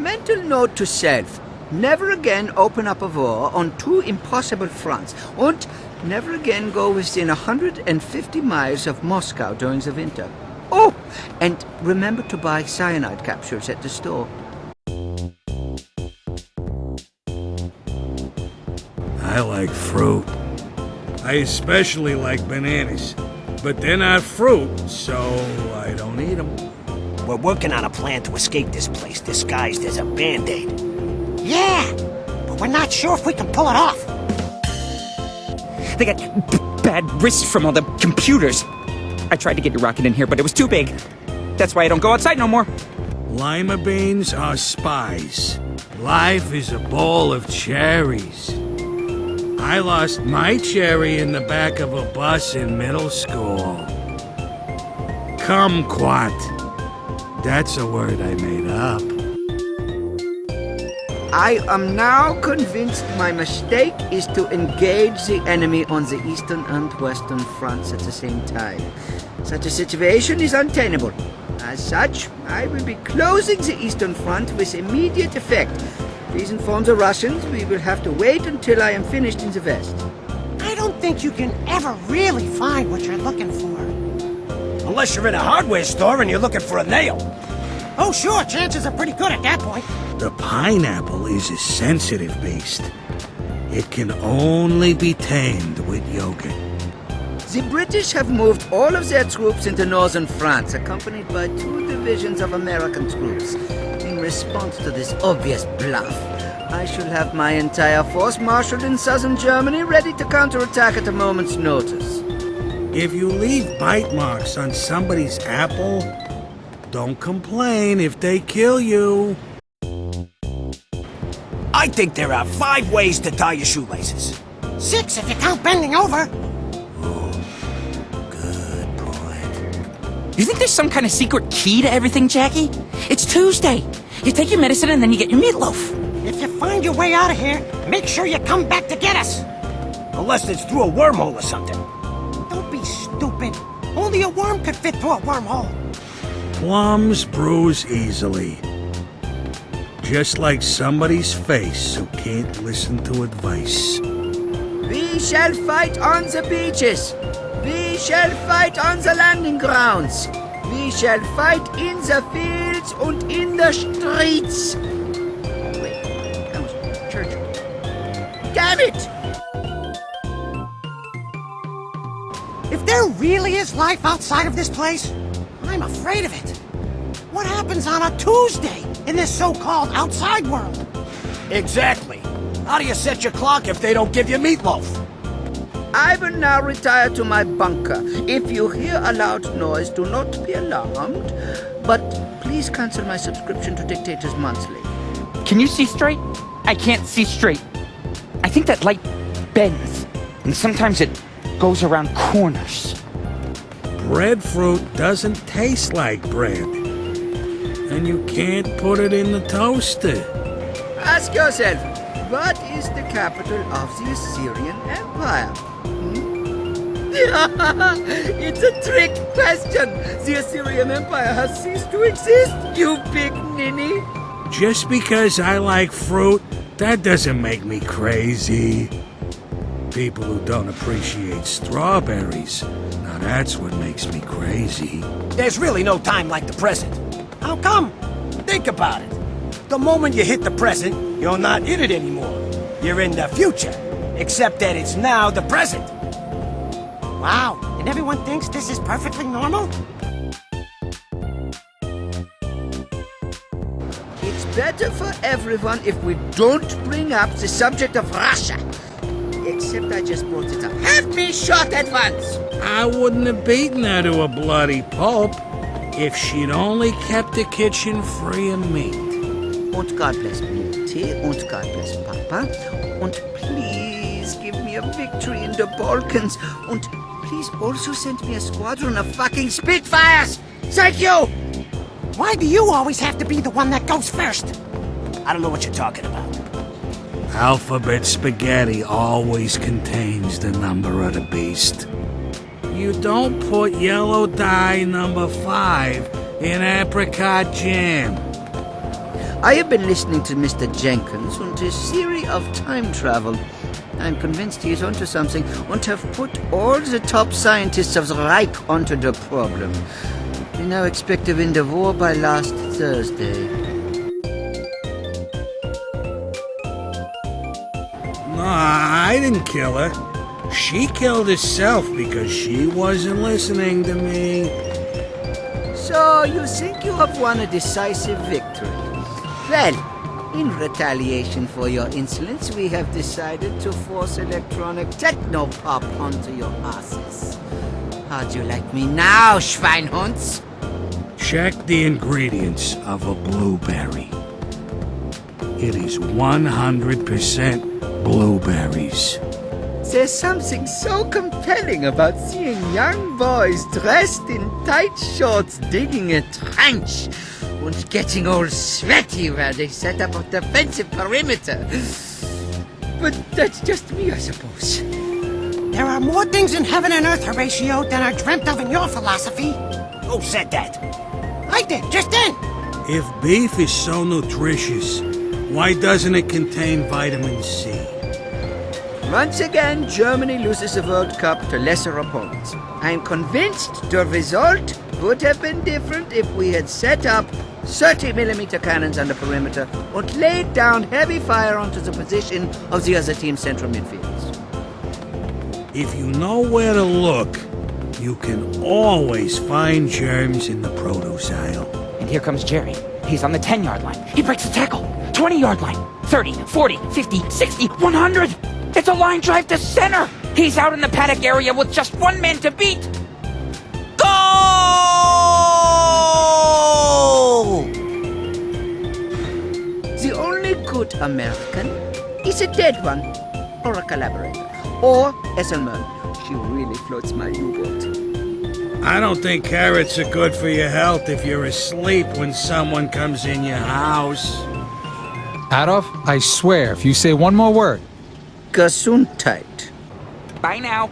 mental note to self. Never again open up a war on two impossible fronts. And never again go within 150 miles of Moscow during the winter. Oh, and remember to buy cyanide capsules at the store. I like fruit. I especially like bananas. But they're not fruit, so I don't eat them. We're working on a plan to escape this place disguised as a band-aid. Yeah, but we're not sure if we can pull it off. They got bad wrists from all the computers. I tried to get your rocket in here, but it was too big. That's why I don't go outside no more. Lima beans are spies. Life is a bowl of cherries. I lost my cherry in the back of a bus in middle school. Kumquat. That's a word I made up. I am now convinced my mistake is to engage the enemy on the eastern and western fronts at the same time. Such a situation is untenable. As such, I will be closing the eastern front with immediate effect. Please inform the Russians we will have to wait until I am finished in the west. I don't think you can ever really find what you're looking for. Unless you're in a hardware store and you're looking for a nail. Oh, sure, chances are pretty good at that point. The pineapple is a sensitive beast. It can only be tamed with yogurt. The British have moved all of their troops into northern France, accompanied by 2 divisions of American troops. In response to this obvious bluff, I shall have my entire force marshaled in southern Germany, ready to counterattack at a moment's notice. If you leave bite marks on somebody's apple, don't complain if they kill you. I think there are 5 ways to tie your shoelaces. 6 if you count bending over. Good point. You think there's some kind of secret key to everything, Jackie? It's Tuesday. You take your medicine and then you get your meatloaf. If you find your way out of here, make sure you come back to get us. Unless it's through a wormhole or something. Don't be stupid. Only a worm could fit through a wormhole. Plums bruise easily. Just like somebody's face who can't listen to advice. We shall fight on the beaches. We shall fight on the landing grounds. We shall fight in the fields and in the streets. Wait, that was church. Damn it! If there really is life outside of this place, I'm afraid of it. What happens on a Tuesday in this so-called outside world? Exactly. How do you set your clock if they don't give you meatloaf? I will now retire to my bunker. If you hear a loud noise, do not be alarmed. But please cancel my subscription to Dictators Monthly. Can you see straight? I can't see straight. I think that light bends, and sometimes it goes around corners. Breadfruit doesn't taste like bread. And you can't put it in the toaster. Ask yourself, what is the capital of the Assyrian Empire? It's a trick question. The Assyrian Empire has ceased to exist, you big ninny. Just because I like fruit, that doesn't make me crazy. People who don't appreciate strawberries, now that's what makes me crazy. There's really no time like the present. How come? Think about it. The moment you hit the present, you're not in it anymore. You're in the future. Except that it's now the present. Wow, and everyone thinks this is perfectly normal? It's better for everyone if we don't bring up the subject of Russia. Except I just brought it up. Have me shot at once! I wouldn't have beaten her to a bloody pulp if she'd only kept the kitchen free of meat. And God bless Beauty, and God bless Papa, and please give me a victory in the Balkans, and please also send me a squadron of fucking Spitfires! Thank you! Why do you always have to be the one that goes first? I don't know what you're talking about. Alphabet spaghetti always contains the number of the beast. You don't put yellow dye number 5 in apricot jam. I have been listening to Mr. Jenkins and his theory of time travel. I'm convinced he is onto something and have put all the top scientists of the Reich onto the problem. We now expect to win the war by last Thursday. No, I didn't kill her. She killed herself because she wasn't listening to me. So you think you have won a decisive victory? Well, in retaliation for your insolence, we have decided to force electronic techno-pop onto your asses. How'd you like me now, Schweinhunds? Check the ingredients of a blueberry. It is 100% blueberries. There's something so compelling about seeing young boys dressed in tight shorts digging a trench and getting all sweaty where they set up a defensive perimeter. But that's just me, I suppose. There are more things in heaven and earth, Horatio, than are dreamt of in your philosophy. Who said that? I did, just then. If beef is so nutritious, why doesn't it contain vitamin C? Once again, Germany loses the World Cup to lesser opponents. I'm convinced the result would have been different if we had set up 30mm cannons on the perimeter and laid down heavy fire onto the position of the other team's central midfielders. If you know where to look, you can always find germs in the produce aisle. And here comes Jerry. He's on the 10-yard line. He breaks the tackle. 20-yard line. 30, 40, 50, 60, 100. It's a line drive to center. He's out in the paddock area with just one man to beat. Goal! The only good American is a dead one, or a collaborator, or Esselman. She really floats my U-boat. I don't think carrots are good for your health if you're asleep when someone comes in your house. Adolf, I swear, if you say one more word, Gesundheit. Bye now.